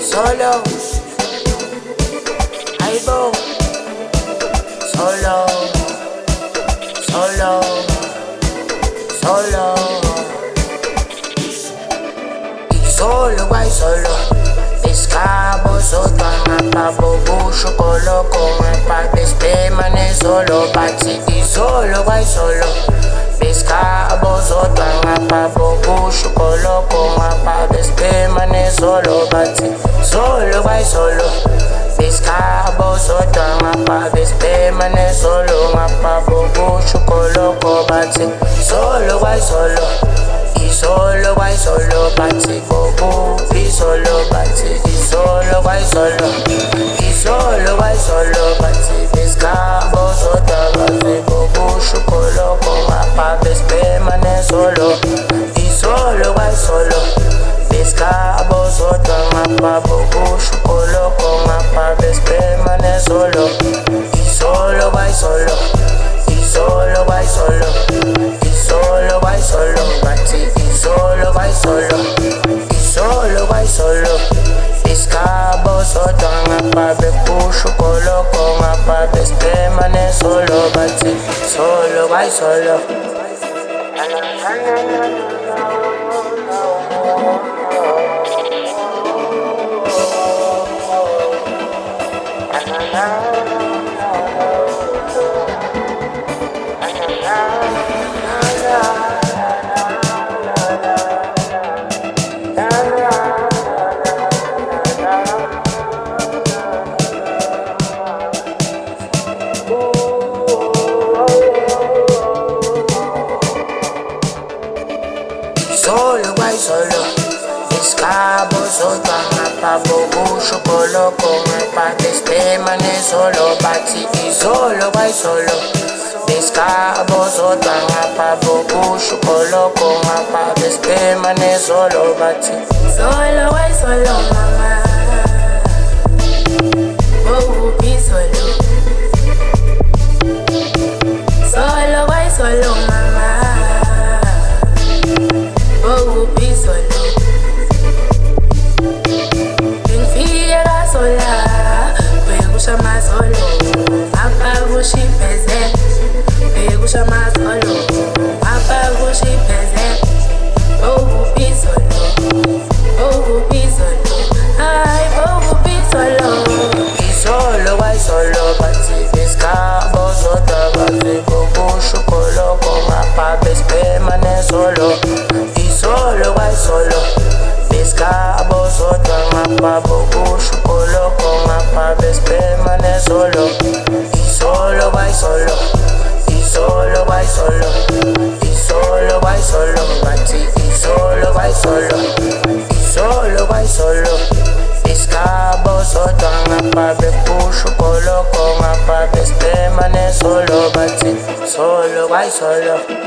Solo, I go. Solo, solo, solo. Y solo, guay, solo. Pescabo, sotana, pavo, bucho, coloco, pa' despemane, solo, pati. Y solo, guay, solo. Pescabo, sotana, pavo, bucho, coloco, pa' despemane, solo, pati. Solo, guay, solo. Pescabo, sotana, pa' despemane, solo, pavo, bucho, coloco, pati. Solo, guay, solo. Y solo, guay, solo, pati, bobo, y solo, pati, y solo, guay, solo, y solo, guay, solo, pati, pescabo, sota, pati, bobo, chocoloco, mapa, despemane, solo, y solo, guay, solo, pescabo, sota, mapa, bobo, chocoloco, mapa, despemane, solo, y solo, guay, solo, y solo, guay, solo, y solo, guay, solo, pati, y solo, guay, solo, y solo, guay, solo, pescabo, sota, mapa, bobo, chocoloco, mapa, despemane, solo, pati, solo, guay, solo. Solo, guay, solo. Pescabo, sota, mapa, bobo, chocoloco, mapa, despemane, solo, pati, y solo, guay, solo. Pescabo, sota, mapa, bobo, chocoloco, mapa, despemane, solo, pati. Solo, guay, solo, mamá. Bobo, pi, solo. Solo, guay, solo, mamá. Bobo, pi, solo. Benfica sola, pego chama solo. Apago chipeze, pego chama solo. Apago chipeze. Bobo, pi, solo. Bobo, pi, solo. Ai, bobo, pi, solo. Y solo, guay, solo, pati, pescabo, sota, pati, bobo, chocoloco, mapa, despemane, solo. Y solo, guay, solo. Pescabo, sota, mapa, bobo, chocoloco, mapa, despemane, solo. Y solo, guay, solo. Y solo, guay, solo. Y solo, guay, solo, pati, y solo, guay, solo. Y solo, guay, solo. Pescabo, sota, mapa, bobo, chocoloco, mapa, despemane, solo, pati, solo, guay, solo.